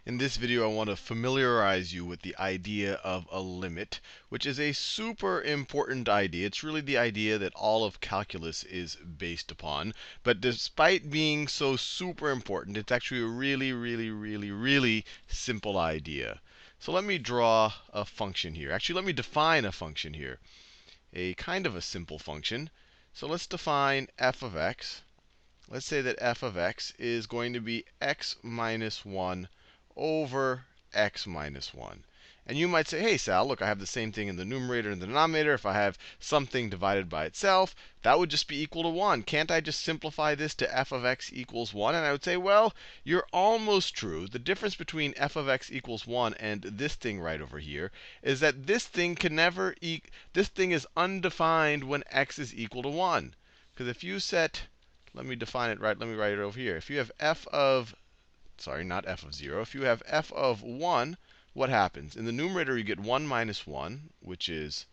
In this video, I want to familiarize you with the idea of a limit, which is a super important idea. It's really the idea that all of calculus is based upon. But despite being so super important, it's actually a really simple idea. So let me draw a function here. Actually, let me define a function here, a kind of a simple function. So let's define f of x. Let's say that f of x is going to be x minus 1 over x minus 1. And you might say, hey, Sal, look, I have the same thing in the numerator and the denominator. If I have something divided by itself, that would just be equal to 1. Can't I just simplify this to f of x equals 1? And I would say, well, you're almost true. The difference between f of x equals 1 and this thing right over here is that this thing can never this thing is undefined when x is equal to 1. Because if you set, let me define it right, let me write it over here. If you have f of sorry, not f of 0. If you have f of 1, what happens? In the numerator, you get 1 minus 1, which is,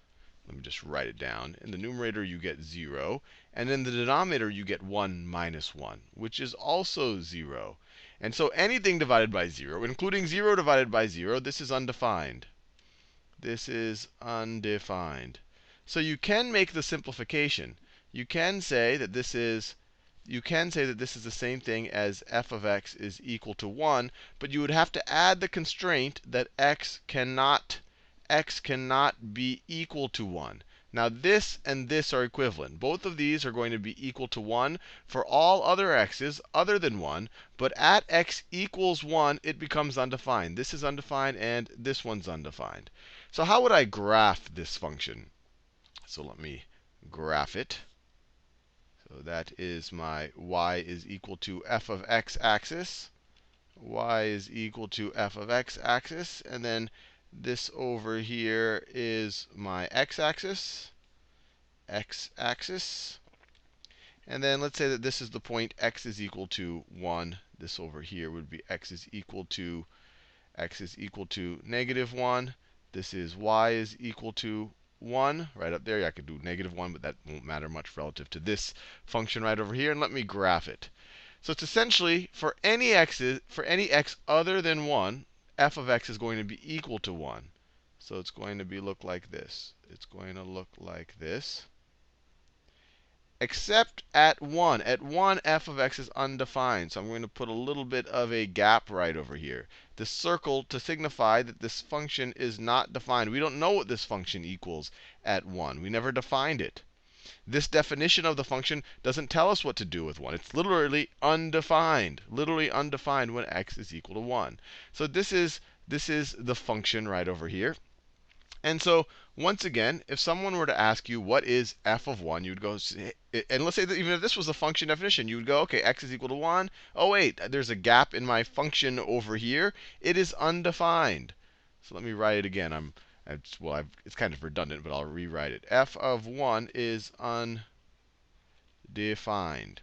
let me just write it down. In the numerator, you get 0. And in the denominator, you get 1 minus 1, which is also 0. And so anything divided by 0, including 0 divided by 0, this is undefined. This is undefined. So you can make the simplification. You can say that this is the same thing as f of x is equal to 1, but you would have to add the constraint that x cannot be equal to 1. Now this and this are equivalent. Both of these are going to be equal to 1 for all other x's other than 1. But at x equals 1, it becomes undefined. This is undefined, and this one's undefined. So how would I graph this function? So let me graph it. So that is my y is equal to f of x axis. Y is equal to f of x axis. And then this over here is my x-axis. X-axis. And then let's say that this is the point x is equal to 1. This over here would be x is equal to negative 1. This is y is equal to 1 right up there. I could do negative 1, but that won't matter much relative to this function right over here. And let me graph it. So it's essentially for any x other than 1, f of x is going to be equal to 1. So it's going to look like this. It's going to look like this. Except at 1. At 1, f of x is undefined. So I'm going to put a little bit of a gap right over here. The circle to signify that this function is not defined. We don't know what this function equals at 1. We never defined it. This definition of the function doesn't tell us what to do with 1. It's literally undefined when x is equal to 1. So this is the function right over here. And so once again, if someone were to ask you what is f of 1, you would go, and let's say that even if this was a function definition, you would go, OK, x is equal to 1. Oh, wait, there's a gap in my function over here. It is undefined. So let me write it again. It's kind of redundant, but I'll rewrite it. F of 1 is undefined.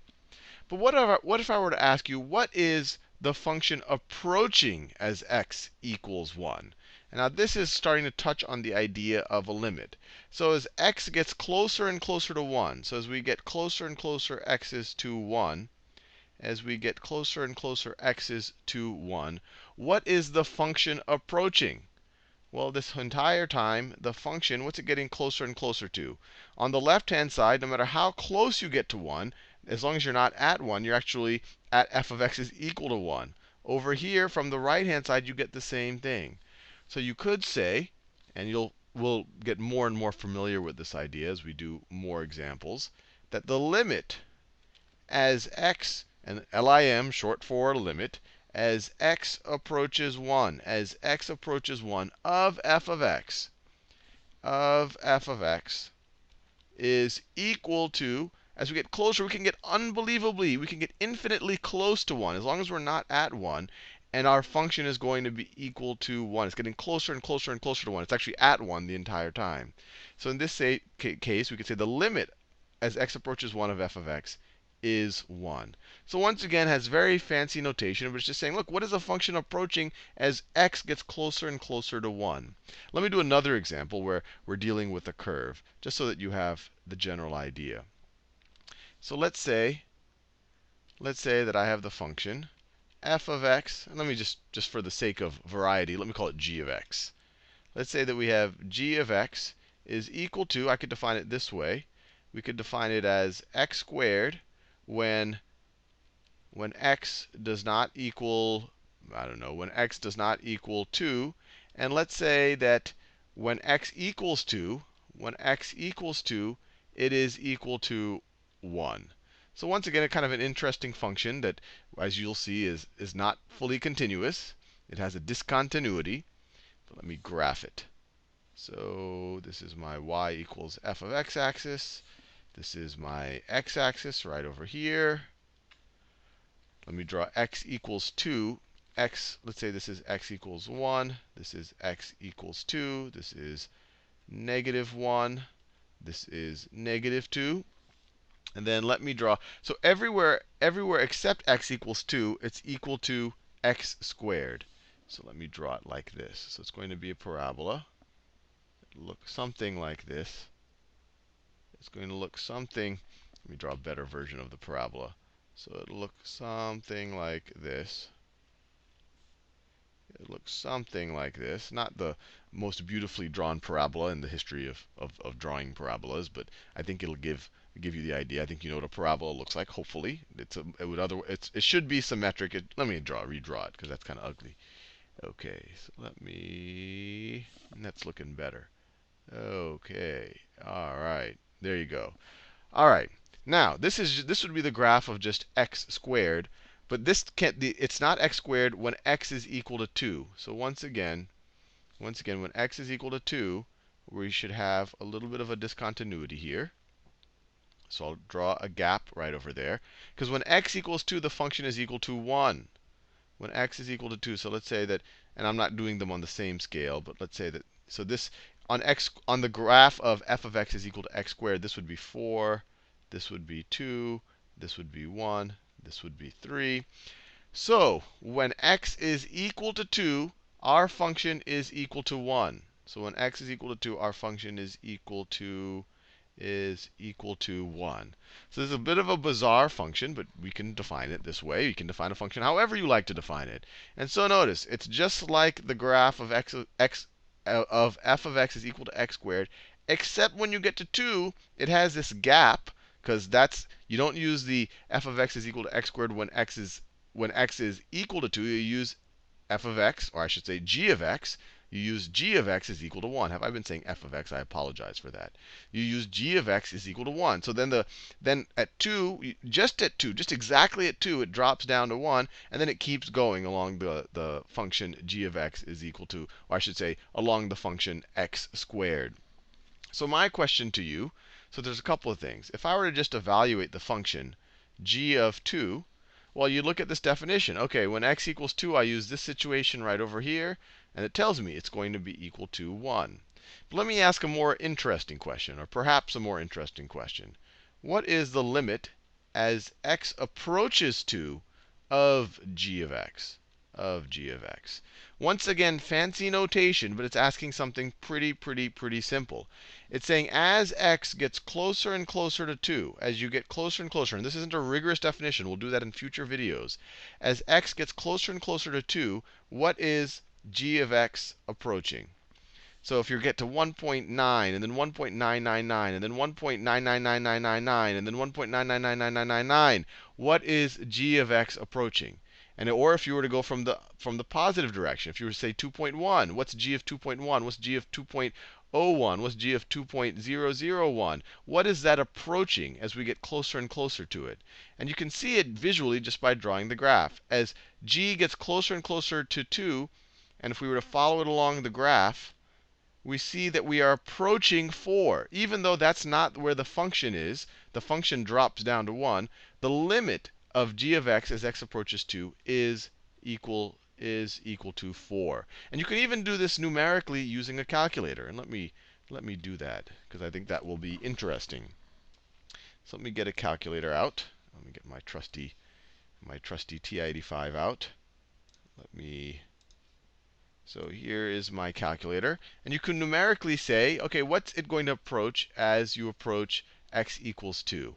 But what if I were to ask you, what is the function approaching as x equals 1? And now this is starting to touch on the idea of a limit. So as x gets closer and closer to 1, so as we get closer and closer x's to 1, as we get closer and closer x's to 1, what is the function approaching? Well, this entire time, the function, what's it getting closer and closer to? On the left-hand side, no matter how close you get to 1, as long as you're not at 1, you're actually at f of x is equal to 1. Over here, from the right-hand side, you get the same thing. So you could say, and we'll get more and more familiar with this idea as we do more examples, that the limit as x, and lim, short for limit, as x approaches 1, of f of x, is equal to, as we get closer, we can get infinitely close to 1, as long as we're not at 1. And our function is going to be equal to 1. It's getting closer and closer and closer to 1. It's actually at 1 the entire time. So in this case, we could say the limit as x approaches 1 of f of x is 1. So once again, it has very fancy notation, but it's just saying, look, what is a function approaching as x gets closer and closer to 1? Let me do another example where we're dealing with a curve, just so that you have the general idea. So let's say that I have the function f of x, and let me just for the sake of variety, let me call it g of x. Let's say that we have g of x is equal to, I could define it this way. We could define it as x squared when x does not equal, I don't know, when x does not equal 2. And let's say that when x equals 2, it is equal to 1. So once again, a kind of an interesting function that, as you'll see, is not fully continuous. It has a discontinuity. But let me graph it. So this is my y equals f of x axis. This is my x axis right over here. Let me draw x equals 2. Let's say this is x equals 1. This is x equals 2. This is negative 1. This is negative 2. And then let me draw. So everywhere except x equals 2, it's equal to x squared. So let me draw it like this. So it's going to be a parabola. It'll look something like this. It's going to look something. Let me draw a better version of the parabola. So it'll look something like this. It looks something like this. Not the most beautifully drawn parabola in the history of drawing parabolas, but I think it'll give you the idea. I think you know what a parabola looks like. Hopefully, it should be symmetric. Let me redraw it because that's kind of ugly. Okay, so that's looking better. Okay, all right, there you go. All right, now this would be the graph of just x squared. But this can't. It's not x squared when x is equal to 2. So once again, when x is equal to 2, we should have a little bit of a discontinuity here. So I'll draw a gap right over there. Because when x equals 2, the function is equal to 1. When x is equal to 2, so let's say that, and I'm not doing them on the same scale, but let's say that, so this, on the graph of f of x is equal to x squared, this would be 4, this would be 2, this would be 1, this would be 3. So when x is equal to 2, our function is equal to 1. So when x is equal to 2, our function is equal to 1. So this is a bit of a bizarre function, but we can define it this way. You can define a function however you like to define it. And so notice, it's just like the graph of f of x is equal to x squared, except when you get to 2, it has this gap, because you don't use the f of x is equal to x squared when x is equal to 2. You use f of x, or I should say g of x. You use g of x is equal to 1. Have I been saying f of x? I apologize for that. You use g of x is equal to 1. So then at 2, just exactly at 2, it drops down to 1, and then it keeps going along the function g of x is equal to, or I should say, along the function x squared. So my question to you, so there's a couple of things. If I were to just evaluate the function g of 2, well, you look at this definition. Okay, when x equals 2, I use this situation right over here, and it tells me it's going to be equal to 1. But let me ask a more interesting question, or perhaps a more interesting question. What is the limit as x approaches 2 of g of x? Once again, fancy notation, but it's asking something pretty simple. It's saying as x gets closer and closer to 2, as you get closer and closer, and this isn't a rigorous definition, we'll do that in future videos. As x gets closer and closer to 2, what is g of x approaching? So if you get to 1.9, and then 1.999, and then 1.999999, and then 1.9999999, what is g of x approaching? And or if you were to go from the positive direction, if you were to say 2.1, what's g of 2.1? What's g of 2.01? What's g of 2.001? What is that approaching as we get closer and closer to it? And you can see it visually just by drawing the graph. As g gets closer and closer to 2, and if we were to follow it along the graph, we see that we are approaching 4. Even though that's not where the function is, the function drops down to 1, the limit of g of x as x approaches 2 is equal to 4. And you can even do this numerically using a calculator. And let me do that, because I think that will be interesting. So let me get a calculator out. Let me get my trusty TI-85 out. So here is my calculator. And you can numerically say, okay, what's it going to approach as you approach x equals 2?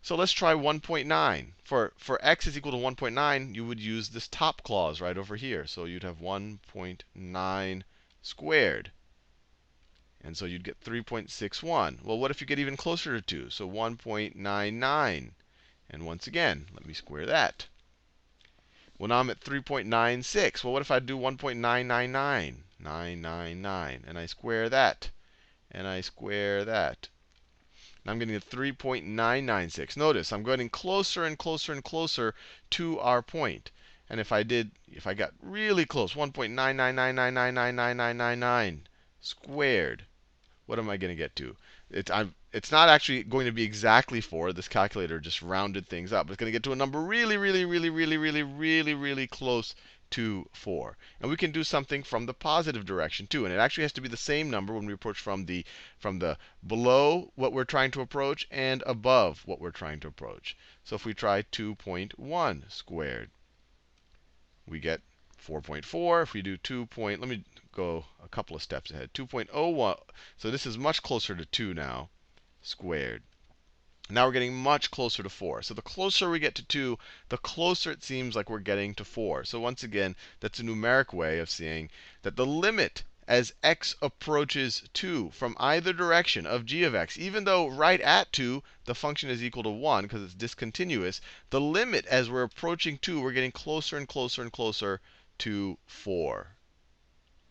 So let's try 1.9. For x is equal to 1.9, you would use this top clause right over here. So you'd have 1.9 squared. And so you'd get 3.61. Well, what if you get even closer to 2? So 1.99. And once again, let me square that. Well, now I'm at 3.96. Well, what if I do 1.999? 999. And I square that. And I square that. Now I'm getting a 3.996. Notice I'm getting closer and closer and closer to our point. And if I got really close, 1.999999999 squared, what am I going to get to? It's not actually going to be exactly 4. This calculator just rounded things up. It's going to get to a number really, really, really, really, really, really, really close to 4. And we can do something from the positive direction too. And it actually has to be the same number when we approach from the below what we're trying to approach and above what we're trying to approach. So if we try 2.1 squared, we get 4.4. If we do let me go a couple of steps ahead. 2.01. So this is much closer to 2 now, squared. Now we're getting much closer to 4. So the closer we get to 2, the closer it seems like we're getting to 4. So once again, that's a numeric way of saying that the limit as x approaches 2 from either direction of g of x, even though right at 2 the function is equal to 1 because it's discontinuous, the limit as we're approaching 2, we're getting closer and closer and closer to 4.